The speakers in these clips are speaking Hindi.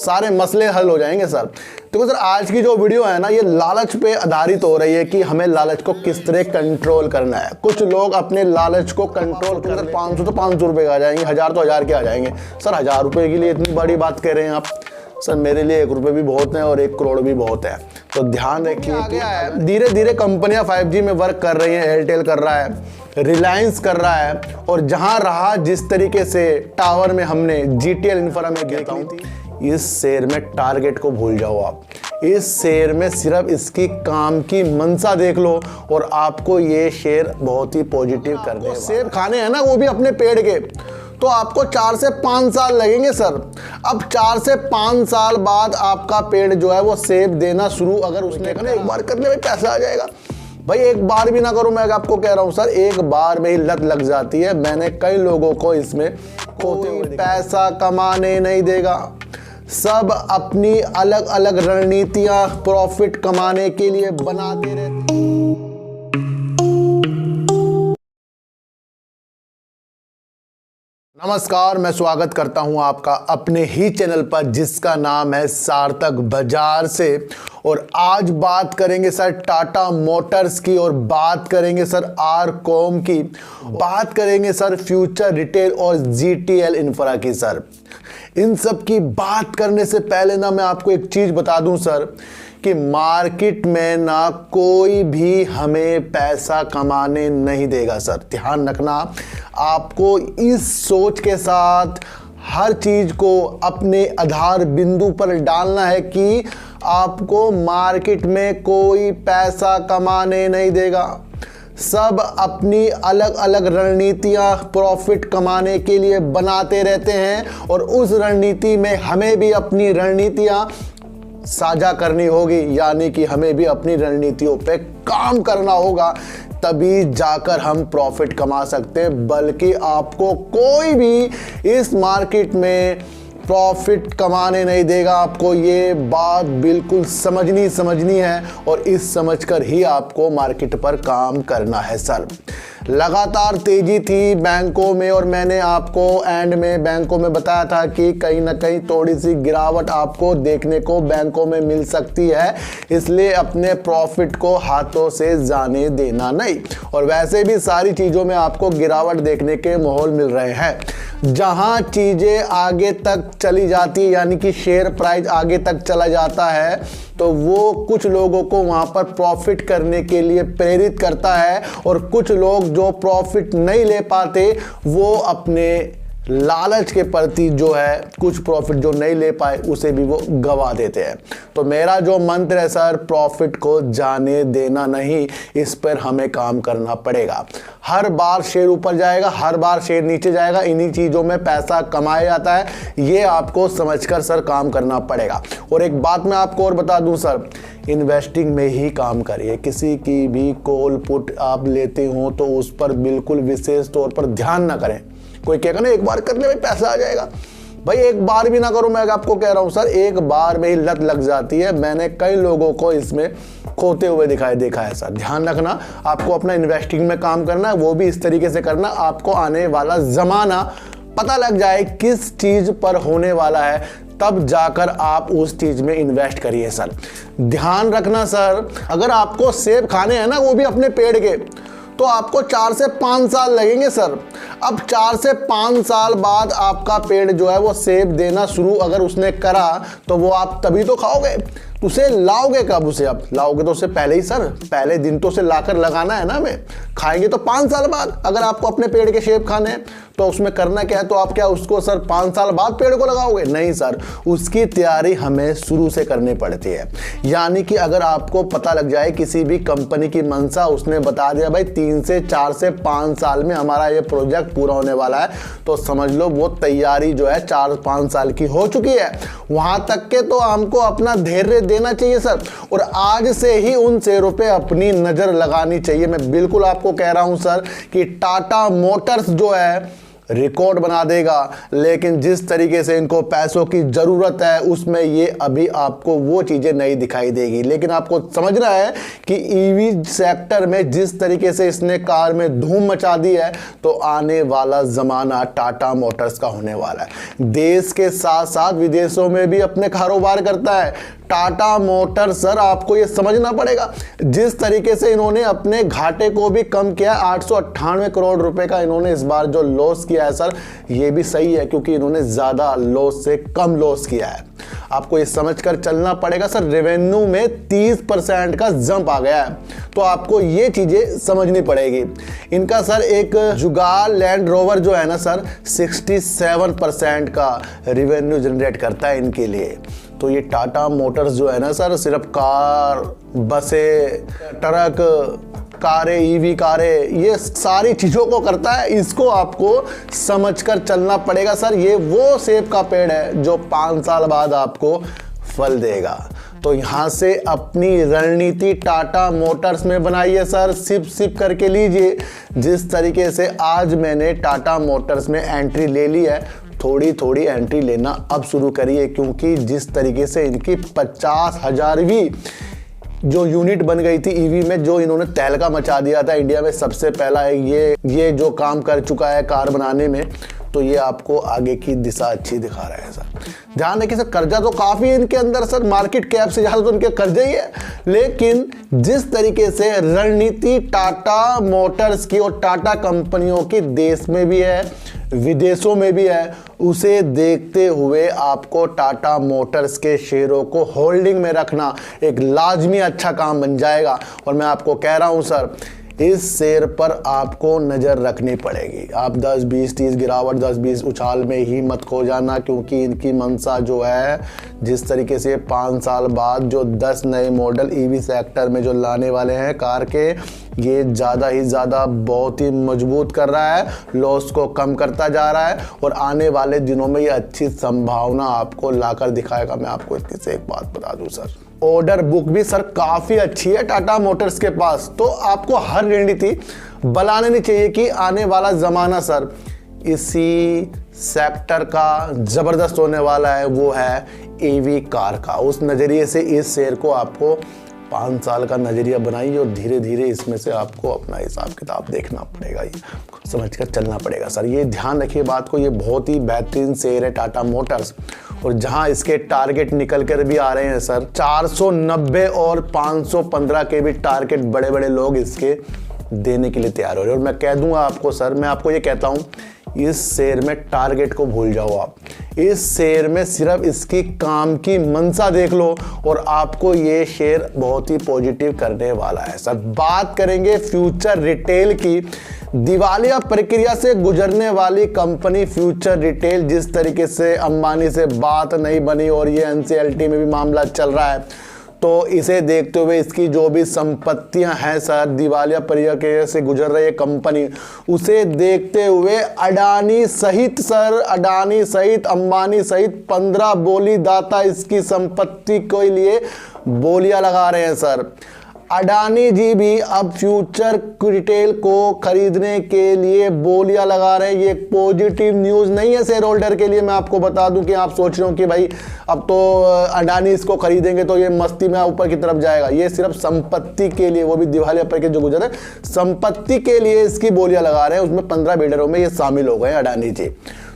सारे मसले हल हो जाएंगे सर। देखो सर, आज की जो वीडियो है ना, ये लालच पे आधारित हो रही है कि हमें लालच को किस तरह कंट्रोल करना है। कुछ लोग अपने लालच को कंट्रोल कर, सर 500 तो 500 रुपये का आ जाएंगे, 1000 तो 1000 के आ जाएंगे। सर 1000 रुपये के लिए इतनी बड़ी बात कह रहे हैं आप? सर मेरे लिए 1 रुपये भी बहुत है और 1 करोड़ भी बहुत है। तो ध्यान रखिए, धीरे धीरे कंपनियां 5G में वर्क कर रही हैं। एयरटेल कर रहा है, रिलायंस कर रहा है, और जहां रहा जिस तरीके से टावर में हमने GTL इंफ्रा में देखा थी, इस शेयर में टारगेट को भूल जाओ आप। इस शेयर में सिर्फ इसकी काम की मंशा देख लो और आपको ये शेयर बहुत ही पॉजिटिव कर देगा। सेब खाने हैं ना, वो भी अपने पेड़ के, तो आपको 4 से 5 साल लगेंगे सर। अब 4 से 5 साल बाद आपका पेड़ जो है वो सेब देना शुरू अगर उसने कहा एक बार करने में पैसा आ जाएगा। भाई एक बार भी ना करो, मैं आपको कह रहा हूँ सर, एक बार में ही लत लग जाती है। मैंने कई लोगों को इसमें खोते हुए पैसा कमाने नहीं देगा। सब अपनी अलग अलग रणनीतियां प्रॉफिट कमाने के लिए बनाते रहते। नमस्कार, मैं स्वागत करता हूं आपका अपने ही चैनल पर जिसका नाम है सार्थक बाजार से। और आज बात करेंगे सर टाटा मोटर्स की, और बात करेंगे सर आरकॉम की, बात करेंगे सर फ्यूचर रिटेल और GTL इंफ्रा की। सर इन सब की बात करने से पहले ना मैं आपको एक चीज बता दूं सर, कि मार्केट में ना कोई भी हमें पैसा कमाने नहीं देगा सर। ध्यान रखना, आपको इस सोच के साथ हर चीज को अपने आधार बिंदु पर डालना है कि आपको मार्केट में कोई पैसा कमाने नहीं देगा। सब अपनी अलग अलग रणनीतियां प्रॉफिट कमाने के लिए बनाते रहते हैं, और उस रणनीति में हमें भी अपनी रणनीतियां साझा करनी होगी, यानी कि हमें भी अपनी रणनीतियों पे काम करना होगा, तभी जाकर हम प्रॉफिट कमा सकते हैं। बल्कि आपको कोई भी इस मार्केट में प्रॉफिट कमाने नहीं देगा। आपको ये बात बिल्कुल समझनी है, और इस समझकर ही आपको मार्केट पर काम करना है सर। लगातार तेजी थी बैंकों में, और मैंने आपको एंड में बैंकों में बताया था कि कहीं ना कहीं थोड़ी सी गिरावट आपको देखने को बैंकों में मिल सकती है, इसलिए अपने प्रॉफिट को हाथों से जाने देना नहीं। और वैसे भी सारी चीज़ों में आपको गिरावट देखने के माहौल मिल रहे हैं। जहां चीज़ें आगे तक चली जाती है, यानी कि शेयर प्राइस आगे तक चला जाता है, तो वो कुछ लोगों को वहां पर प्रॉफिट करने के लिए प्रेरित करता है, और कुछ लोग जो प्रॉफिट नहीं ले पाते वो अपने लालच के प्रति जो है कुछ प्रॉफिट जो नहीं ले पाए उसे भी वो गवा देते हैं। तो मेरा जो मंत्र है सर, प्रॉफिट को जाने देना नहीं, इस पर हमें काम करना पड़ेगा। हर बार शेयर ऊपर जाएगा, हर बार शेयर नीचे जाएगा, इन्हीं चीज़ों में पैसा कमाया जाता है, ये आपको समझकर सर काम करना पड़ेगा। और एक बात मैं आपको और बता दूं सर, इन्वेस्टिंग में ही काम करिए। किसी की भी कॉल पुट आप लेते हो तो उस पर बिल्कुल विशेष तौर पर ध्यान ना करें। कोई कहेगा ना एक बार करने में पैसा आ जाएगा, भाई एक बार भी ना करो, मैं आपको कह रहा हूं सर, एक बार में ही लत लग जाती है। मैंने कई लोगों को इसमें खोते हुए देखा है सर। ध्यान रखना, आपको अपना इन्वेस्टिंग में काम करना है, वो भी इस तरीके से करना, आपको आने वाला जमाना पता लग जाए किस चीज पर होने वाला है, तब जाकर आप उस चीज में इन्वेस्ट करिए सर। ध्यान रखना सर, अगर आपको सेब खाने हैं ना, वो भी अपने पेड़ के, तो आपको 4 से 5 साल लगेंगे सर। अब 4 से 5 साल बाद आपका पेड़ जो है वो सेब देना शुरू अगर उसने करा, तो वो आप तभी तो खाओगे। उसे लाओगे कब? उसे आप लाओगे तो उसे पहले ही सर, पहले दिन तो उसे लाकर लगाना है ना हमें। खाएंगे तो 5 साल बाद। अगर आपको अपने पेड़ के सेब खाने हैं तो उसमें करना क्या है, तो आप क्या उसको सर 5 साल बाद पेड़ को लगाओगे? नहीं सर, उसकी तैयारी हमें शुरू से करनी पड़ती है। यानी कि अगर आपको पता लग जाए किसी भी कंपनी की मंशा, उसने बता दिया भाई 3 से 4 से 5 साल में हमारा ये प्रोजेक्ट पूरा होने वाला है, तो समझ लो वो तैयारी जो है 4-5 साल की हो चुकी है। वहां तक के तो हमको अपना धैर्य देना चाहिए सर, और आज से ही उन शेयरों पे अपनी नजर लगानी चाहिए। मैं बिल्कुल आपको कह रहा हूं सर कि टाटा मोटर्स जो है रिकॉर्ड बना देगा, लेकिन जिस तरीके से इनको पैसों की ज़रूरत है उसमें ये अभी आपको वो चीज़ें नहीं दिखाई देगी। लेकिन आपको समझना है कि ईवी सेक्टर में जिस तरीके से इसने कार में धूम मचा दी है, तो आने वाला ज़माना टाटा मोटर्स का होने वाला है। देश के साथ साथ विदेशों में भी अपने कारोबार करता है टाटा मोटर्स। सर आपको ये समझना पड़ेगा, जिस तरीके से इन्होंने अपने घाटे को भी कम किया, 898 करोड़ रुपए का इन्होंने इस बार जो लॉस किया है सर, ये भी सही है क्योंकि इन्होंने ज़्यादा लॉस से कम लॉस किया है। आपको ये समझकर चलना पड़ेगा सर, रेवेन्यू में 30% का जंप आ गया है, तो आपको ये चीज़ें समझनी पड़ेगी। इनका सर एक जुगाल लैंड रोवर जो है ना सर, 67% का रेवेन्यू जनरेट करता है इनके लिए। तो ये टाटा मोटर्स जो है ना सर, सिर्फ कार, बसें, ट्रक, कारें, ईवी कारें, ये सारी चीज़ों को करता है। इसको आपको समझकर चलना पड़ेगा सर। ये वो सेब का पेड़ है जो 5 साल बाद आपको फल देगा। तो यहाँ से अपनी रणनीति टाटा मोटर्स में बनाइए सर, सिप सिप करके लीजिए। जिस तरीके से आज मैंने टाटा मोटर्स में एंट्री ले ली है, थोड़ी थोड़ी एंट्री लेना अब शुरू करिए, क्योंकि जिस तरीके से इनकी 50,000वीं जो यूनिट बन गई थी ईवी में, जो इन्होंने तहलका मचा दिया था इंडिया में, सबसे पहला ये जो काम कर चुका है कार बनाने में, तो ये आपको आगे की दिशा अच्छी दिखा रहा है सर। ध्यान रखिए सर, कर्जा तो काफ़ी है इनके अंदर सर, मार्केट कैप से ज़्यादा तो इनके कर्जे ही है। लेकिन जिस तरीके से रणनीति टाटा मोटर्स की और टाटा कंपनियों की देश में भी है, विदेशों में भी है, उसे देखते हुए आपको टाटा मोटर्स के शेयरों को होल्डिंग में रखना एक लाजमी अच्छा काम बन जाएगा। और मैं आपको कह रहा हूं सर, इस शेयर पर आपको नज़र रखनी पड़ेगी। आप 10, 20, 30 गिरावट, 10, 20 उछाल में ही मत खो जाना, क्योंकि इनकी मंशा जो है, जिस तरीके से 5 साल बाद जो 10 नए मॉडल ईवी सेक्टर में जो लाने वाले हैं कार के, ये ज़्यादा ही ज़्यादा बहुत ही मजबूत कर रहा है, लॉस को कम करता जा रहा है, और आने वाले दिनों में ये अच्छी संभावना आपको लाकर दिखाएगा। मैं आपको इतनी से एक बात बता दूं सर, ऑर्डर बुक भी सर काफ़ी अच्छी है टाटा मोटर्स के पास। तो आपको हर रणनीति बनानी नहीं चाहिए कि आने वाला ज़माना सर इसी सेक्टर का ज़बरदस्त होने वाला है, वो है ईवी कार का। उस नज़रिए से इस शेयर को आपको 5 साल का नज़रिया बनाइए और धीरे धीरे इसमें से आपको अपना हिसाब किताब देखना पड़ेगा, ये समझकर चलना पड़ेगा सर। ये ध्यान रखिए बात को, ये बहुत ही बेहतरीन शेयर है टाटा मोटर्स, और जहां इसके टारगेट निकल कर भी आ रहे हैं सर, 490 और 515 के भी टारगेट बड़े बड़े लोग इसके देने के लिए तैयार हो रहे हैं। और मैं कह दूंगा आपको सर, मैं आपको ये कहता हूं, इस शेयर में टारगेट को भूल जाओ आप, इस शेयर में सिर्फ इसकी काम की मंशा देख लो और आपको ये शेयर बहुत ही पॉजिटिव करने वाला है सर। बात करेंगे फ्यूचर रिटेल की, दिवालिया प्रक्रिया से गुजरने वाली कंपनी फ्यूचर रिटेल, जिस तरीके से अंबानी से बात नहीं बनी और ये एनसीएलटी में भी मामला चल रहा है, तो इसे देखते हुए इसकी जो भी संपत्तियां हैं सर, दिवालिया प्रक्रिया से गुजर रही है कंपनी, उसे देखते हुए अडानी सहित सर, अडानी सहित अंबानी सहित 15 बोली दाता इसकी संपत्ति के लिए बोलियां लगा रहे हैं सर। अडानी जी भी अब फ्यूचर रिटेल को खरीदने के लिए बोलियां लगा रहे हैं। ये पॉजिटिव न्यूज़ नहीं है शेयर होल्डर के लिए। मैं आपको बता दूं कि आप सोच रहे हो कि भाई अब तो अडानी इसको खरीदेंगे तो ये मस्ती में ऊपर की तरफ जाएगा। ये सिर्फ संपत्ति के लिए, वो भी दिवालिया पर के जो गुजर है, संपत्ति के लिए इसकी बोलियां लगा रहे हैं। उसमें 15 बिल्डरों में ये शामिल हो गए अडानी जी।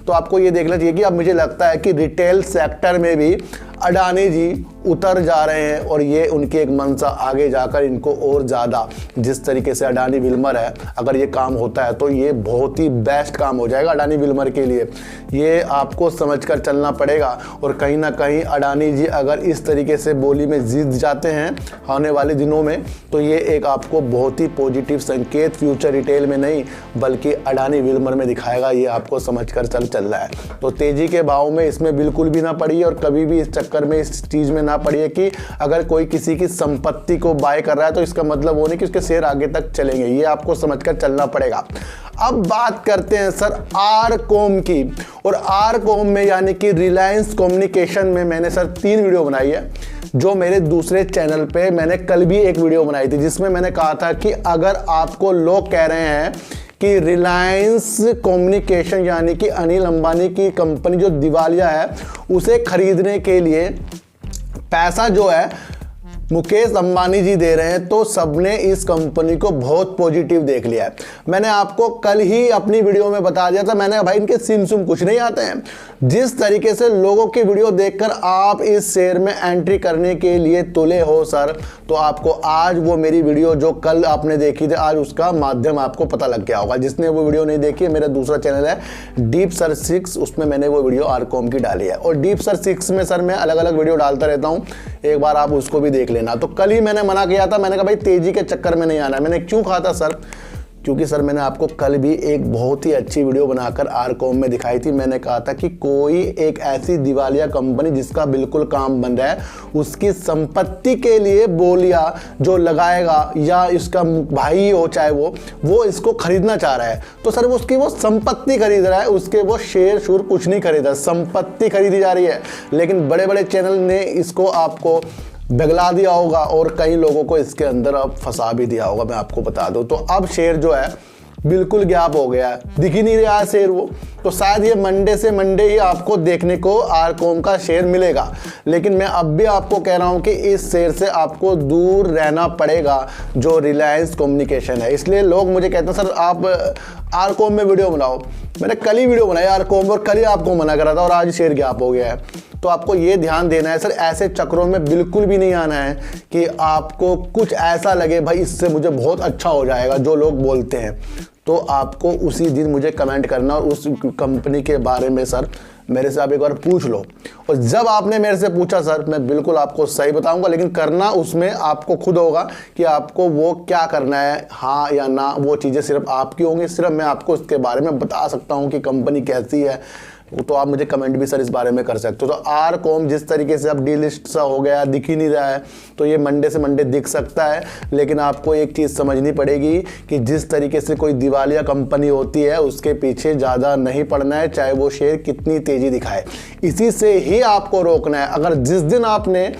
तो आपको ये देखना चाहिए कि अब मुझे लगता है कि रिटेल सेक्टर में भी अडानी जी उतर जा रहे हैं और ये उनकी एक मंशा आगे जाकर इनको और ज़्यादा, जिस तरीके से अडानी विल्मर है, अगर ये काम होता है तो ये बहुत ही बेस्ट काम हो जाएगा अडानी विल्मर के लिए। ये आपको समझकर चलना पड़ेगा। और कहीं ना कहीं अडानी जी अगर इस तरीके से बोली में जीत जाते हैं आने वाले दिनों में, तो ये एक आपको बहुत ही पॉजिटिव संकेत फ्यूचर रिटेल में नहीं बल्कि अडानी विल्मर में दिखाएगा। ये आपको समझकर चल रहा है। तो तेजी के भाव में इसमें बिल्कुल भी ना पड़िए और कभी भी इस चक्कर में, इस चीज़ में ना पड़िए कि अगर कोई किसी की संपत्ति को बाय कर रहा है तो इसका मतलब वो नहीं कि उसके शेयर आगे तक चलेंगे। ये आपको समझकर चलना पड़ेगा। अब बात करते हैं सर आरकॉम की। और आरकॉम में यानी कि रिलायंस कम्युनिकेशन में मैंने सर 3 वीडियो बनाई है, जो मेरे दूसरे चैनल पे मैंने कल भी एक वीडियो बनाई थी, जिसमें मैंने कहा था कि अगर आपको लोग कह रहे हैं कि रिलायंस कम्युनिकेशन यानी कि अनिल अंबानी की कंपनी जो दिवालिया है उसे खरीदने के लिए पैसा जो है मुकेश अंबानी जी दे रहे हैं, तो सबने इस कंपनी को बहुत पॉजिटिव देख लिया है। मैंने आपको कल ही अपनी वीडियो में बता दिया था, मैंने कहा भाई इनके सिम सुम कुछ नहीं आते हैं। जिस तरीके से लोगों की वीडियो देखकर आप इस शेयर में एंट्री करने के लिए तुले हो सर, तो आपको आज वो मेरी वीडियो जो कल आपने देखी थी आज उसका माध्यम आपको पता लग गया होगा। जिसने वो वीडियो नहीं देखी, मेरा दूसरा चैनल है डीप सर 6, उसमें मैंने वो वीडियो आरकॉम की डाली है। और डीप सर 6 में सर मैं अलग अलग वीडियो डालता रहता हूँ, एक बार आप उसको भी देख लेना। तो कल ही मैंने मना किया था, मैंने कहा भाई तेजी के चक्कर में नहीं आना है। मैंने क्यों कहा था सर? क्योंकि सर मैंने आपको कल भी एक बहुत ही अच्छी वीडियो बनाकर आरकॉम में दिखाई थी। मैंने कहा था कि कोई एक ऐसी दिवालिया कंपनी जिसका बिल्कुल काम बंद है, उसकी संपत्ति के लिए बोलिया जो लगाएगा या इसका भाई हो चाहे वो इसको खरीदना चाह रहा है, तो सर वो उसकी वो संपत्ति खरीद रहा है, उसके वो शेयर शूर कुछ नहीं खरीदा, संपत्ति खरीदी जा रही है। लेकिन बड़े बड़े चैनल ने इसको आपको बगला दिया होगा और कई लोगों को इसके अंदर अब फंसा भी दिया होगा, मैं आपको बता दूं। तो अब शेयर जो है बिल्कुल गैप हो गया है, दिख ही नहीं रहा है शेयर वो। तो शायद ये मंडे से मंडे ही आपको देखने को आरकॉम का शेयर मिलेगा। लेकिन मैं अब भी आपको कह रहा हूं कि इस शेयर से आपको दूर रहना पड़ेगा जो रिलायंस कम्युनिकेशन है। इसलिए लोग मुझे कहते हैं सर आप आरकॉम में वीडियो बनाओ। मैंने कल ही वीडियो बनाई आरकॉम और कल ही आपको मना करा था और आज शेयर गैप हो गया है। तो आपको ये ध्यान देना है सर, ऐसे चक्रों में बिल्कुल भी नहीं आना है कि आपको कुछ ऐसा लगे भाई इससे मुझे बहुत अच्छा हो जाएगा जो लोग बोलते हैं। तो आपको उसी दिन मुझे कमेंट करना और उस कंपनी के बारे में सर मेरे से आप एक बार पूछ लो। और जब आपने मेरे से पूछा सर, मैं बिल्कुल आपको सही बताऊंगा, लेकिन करना उसमें आपको खुद होगा कि आपको वो क्या करना है, हाँ या ना। वो चीज़ें सिर्फ आपकी होंगी, सिर्फ मैं आपको इसके बारे में बता सकता हूँ कि कंपनी कैसी है। तो आप मुझे कमेंट भी सर इस बारे में कर सकते हो। तो आरकॉम जिस तरीके से अब डीलिस्ट सा हो गया, दिख ही नहीं रहा है, तो ये मंडे से मंडे दिख सकता है। लेकिन आपको एक चीज़ समझनी पड़ेगी कि जिस तरीके से कोई दिवालिया कंपनी होती है उसके पीछे ज़्यादा नहीं पड़ना है, चाहे वो शेयर कितनी तेज़ी दिखाए। इसी से ही आपको रोकना है। अगर जिस दिन आपने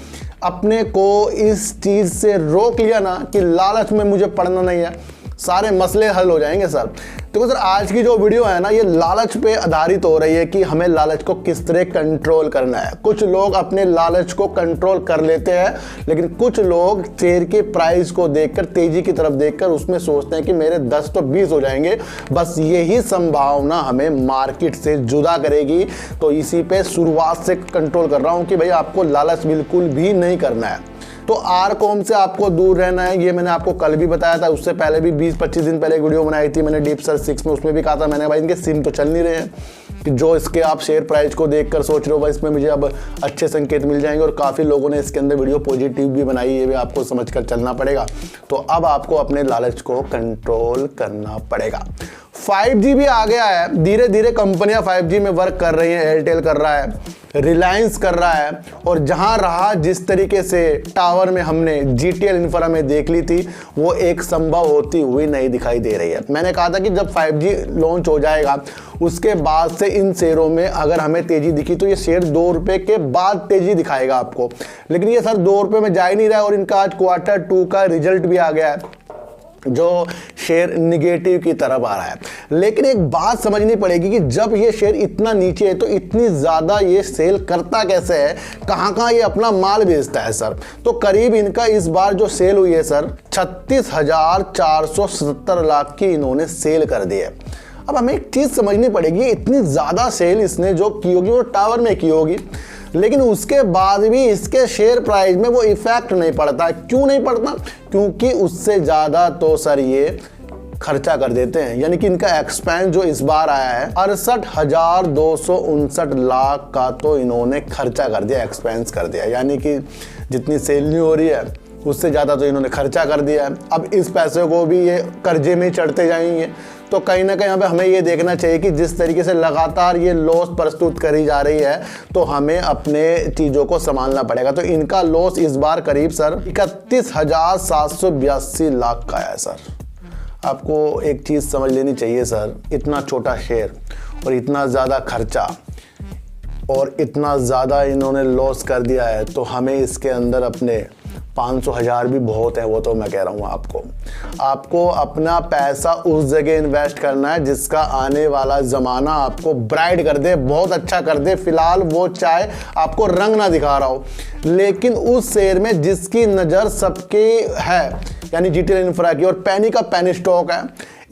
अपने को इस चीज़ से रोक लिया ना कि लालच में मुझे पड़ना नहीं है, सारे मसले हल हो जाएंगे सर। देखो सर, आज की जो वीडियो है ना ये लालच पे आधारित हो रही है कि हमें लालच को किस तरह कंट्रोल करना है। कुछ लोग अपने लालच को कंट्रोल कर लेते हैं, लेकिन कुछ लोग शेयर के प्राइस को देखकर, तेजी की तरफ देखकर उसमें सोचते हैं कि मेरे 10 तो 20 हो जाएंगे। बस यही संभावना हमें मार्केट से जुदा करेगी। तो इसी पे शुरुआत से कंट्रोल कर रहा हूँ कि भाई आपको लालच बिल्कुल भी नहीं करना है। तो आरकॉम से आपको दूर रहना है, ये मैंने आपको कल भी बताया था। उससे पहले भी 20-25 दिन पहले एक वीडियो बनाई थी मैंने डीप सर 6 में, उसमें भी कहा था मैंने भाई इनके सिम तो चल नहीं रहे हैं कि जो इसके आप शेयर प्राइस को देखकर सोच रहे हो भाई इसमें मुझे अब अच्छे संकेत मिल जाएंगे। और काफ़ी लोगों ने इसके अंदर वीडियो पॉजिटिव भी बनाई, ये भी आपको समझ कर चलना पड़ेगा। तो अब आपको अपने लालच को कंट्रोल करना पड़ेगा। 5G भी आ गया है, धीरे धीरे कंपनियां 5G में वर्क कर रही हैं। एयरटेल कर रहा है, रिलायंस कर रहा है, और जहां रहा जिस तरीके से टावर में हमने GTL इंफ्रा में देख ली थी वो एक संभव होती हुई नहीं दिखाई दे रही है। मैंने कहा था कि जब 5G लॉन्च हो जाएगा उसके बाद से इन शेयरों में अगर हमें तेजी दिखी तो ये शेयर 2 रुपए के बाद तेजी दिखाएगा आपको। लेकिन ये सर 2 रुपए में जा ही नहीं रहा है। और इनका आज Q2 का रिजल्ट भी आ गया है जो शेयर निगेटिव की तरफ आ रहा है। लेकिन एक बात समझनी पड़ेगी कि जब ये शेयर इतना नीचे है तो इतनी ज़्यादा ये सेल करता कैसे है, कहाँ ये अपना माल बेचता है सर। तो करीब इनका इस बार जो सेल हुई है सर 36,470 लाख की इन्होंने सेल कर दी है। अब हमें एक चीज़ समझनी पड़ेगी, इतनी ज़्यादा सेल इसने जो की होगी वो टावर में की होगी, लेकिन उसके बाद भी इसके शेयर प्राइस में वो इफेक्ट नहीं पड़ता। क्यों नहीं पड़ता? क्योंकि उससे ज़्यादा तो सर ये खर्चा कर देते हैं। यानी कि इनका एक्सपेंस जो इस बार आया है 68,259 लाख का तो इन्होंने खर्चा कर दिया, एक्सपेंस कर दिया। यानी कि जितनी सेल नहीं हो रही है उससे ज़्यादा तो इन्होंने खर्चा कर दिया है। अब इस पैसे को भी ये कर्जे में चढ़ते जाएंगे। तो कहीं ना कहीं हमें ये देखना चाहिए कि जिस तरीके से लगातार ये लॉस प्रस्तुत करी जा रही है तो हमें अपने चीज़ों को संभालना पड़ेगा। तो इनका लॉस इस बार करीब सर 31,782 लाख का है सर। आपको एक चीज़ समझ लेनी चाहिए सर, इतना छोटा शेयर और इतना ज़्यादा खर्चा और इतना ज़्यादा इन्होंने लॉस कर दिया है, तो हमें इसके अंदर अपने 500,000 भी बहुत है, वो तो मैं कह रहा हूँ आपको अपना पैसा उस जगह इन्वेस्ट करना है जिसका आने वाला ज़माना आपको ब्राइट कर दे, बहुत अच्छा कर दे। फिलहाल वो चाहे आपको रंग ना दिखा रहा हो, लेकिन उस शेयर में जिसकी नज़र सबकी है, यानी जीटीएल इंफ्रा की, और पैनी का पैनी स्टॉक है,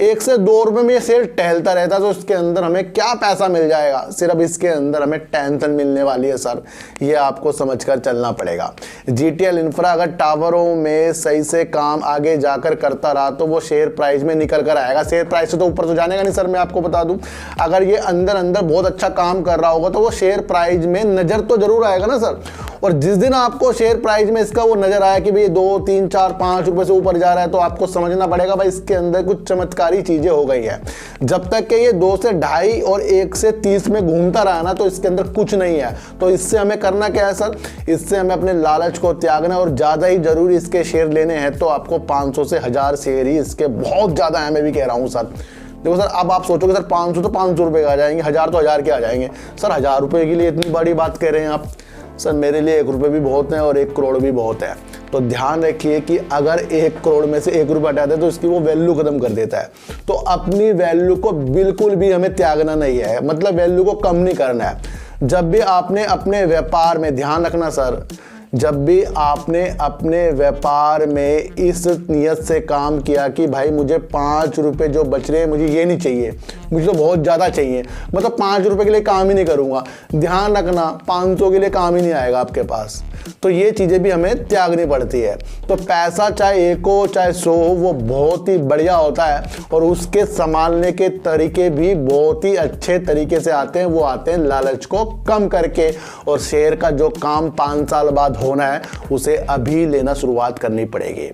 1 से 2 रुपए में ये शेयर टहलता रहता है, तो इसके अंदर हमें क्या पैसा मिल जाएगा? सिर्फ इसके अंदर हमें टेंशन मिलने वाली है सर, ये आपको समझकर चलना पड़ेगा। जीटीएल इंफ्रा अगर टावरों में सही से काम आगे जाकर करता रहा तो वो शेयर प्राइस में निकल कर आएगा। शेयर प्राइस से तो ऊपर तो जानेगा नहीं सर, मैं आपको बता दूं। अगर ये अंदर अंदर बहुत अच्छा काम कर रहा होगा तो वो शेयर प्राइस में नजर तो जरूर आएगा ना सर। और जिस दिन आपको शेयर प्राइस में इसका वो नजर आया कि भाई 2, 3, 4, 5 रुपए से ऊपर जा रहा है, तो आपको समझना पड़ेगा भाई इसके अंदर कुछ चमत्कारी चीजें हो गई है। जब तक कि ये 2 से 2.5 और 1 से 30 में घूमता रहा ना, तो इसके अंदर कुछ नहीं है। तो इससे हमें करना क्या है सर? इससे हमें अपने लालच को त्यागना, और ज्यादा ही जरूरी इसके शेयर लेने हैं तो आपको 500 से 1000 शेयर ही इसके बहुत ज्यादा है, मैं भी कह रहा हूं सर। देखो सर, अब आप सोचोगे सर 500 तो 500 रुपए आ जाएंगे, 1000 तो 1000 के आ जाएंगे सर। 1000 रुपए के लिए इतनी बड़ी बात कह रहे हैं आप? सर मेरे लिए 1 रुपये भी बहुत है और 1 करोड़ भी बहुत है। तो ध्यान रखिए कि अगर 1 करोड़ में से 1 रुपया हटाते तो इसकी वो वैल्यू खत्म कर देता है। तो अपनी वैल्यू को बिल्कुल भी हमें त्यागना नहीं है, मतलब वैल्यू को कम नहीं करना है। जब भी आपने अपने व्यापार में, ध्यान रखना सर, जब भी आपने अपने व्यापार में इस नियत से काम किया कि भाई मुझे 5 रुपये जो बच रहे हैं मुझे ये नहीं चाहिए, मुझे तो बहुत ज़्यादा चाहिए, मतलब 5 रुपये के लिए काम ही नहीं करूँगा, ध्यान रखना 500 के लिए काम ही नहीं आएगा आपके पास। तो ये चीज़ें भी हमें त्यागनी पड़ती है। तो पैसा चाहे 1 हो चाहे 100 हो, वो बहुत ही बढ़िया होता है और उसके संभालने के तरीके भी बहुत ही अच्छे तरीके से आते हैं। वो आते हैं लालच को कम करके, और शेयर का जो काम 5 साल बाद होना है उसे अभी लेना शुरुआत करनी पड़ेगी।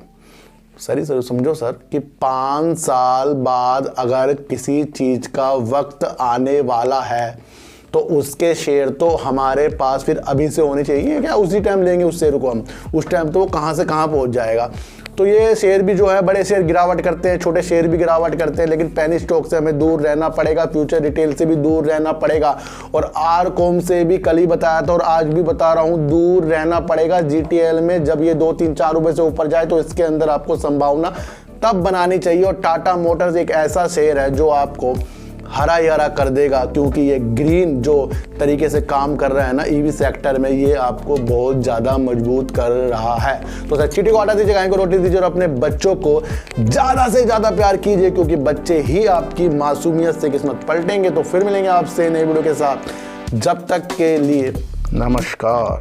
सर समझो सर कि 5 साल बाद अगर किसी चीज़ का वक्त आने वाला है तो उसके शेयर तो हमारे पास फिर अभी से होने चाहिए क्या? उसी टाइम लेंगे उस शेयर को हम, उस टाइम तो वो कहाँ से कहाँ पहुँच जाएगा। तो ये शेयर भी जो है, बड़े शेयर गिरावट करते हैं, छोटे शेयर भी गिरावट करते हैं, लेकिन पैनी स्टॉक से हमें दूर रहना पड़ेगा, फ्यूचर रिटेल से भी दूर रहना पड़ेगा, और आरकॉम से भी कल ही बताया था और आज भी बता रहा हूँ, दूर रहना पड़ेगा। जीटीएल में जब ये 2, 3, 4 रुपये से ऊपर जाए तो इसके अंदर आपको संभावना तब बनानी चाहिए। और टाटा मोटर्स एक ऐसा शेयर है जो आपको हरा ही हरा कर देगा, क्योंकि ये ग्रीन जो तरीके से काम कर रहा है ना ईवी सेक्टर में, ये आपको बहुत ज़्यादा मजबूत कर रहा है। तो सर चीटी को हटा दीजिए, गाय को रोटी दीजिए और अपने बच्चों को ज़्यादा से ज़्यादा प्यार कीजिए, क्योंकि बच्चे ही आपकी मासूमियत से किस्मत पलटेंगे। तो फिर मिलेंगे आपसे नई वीडियो के साथ, जब तक के लिए नमस्कार।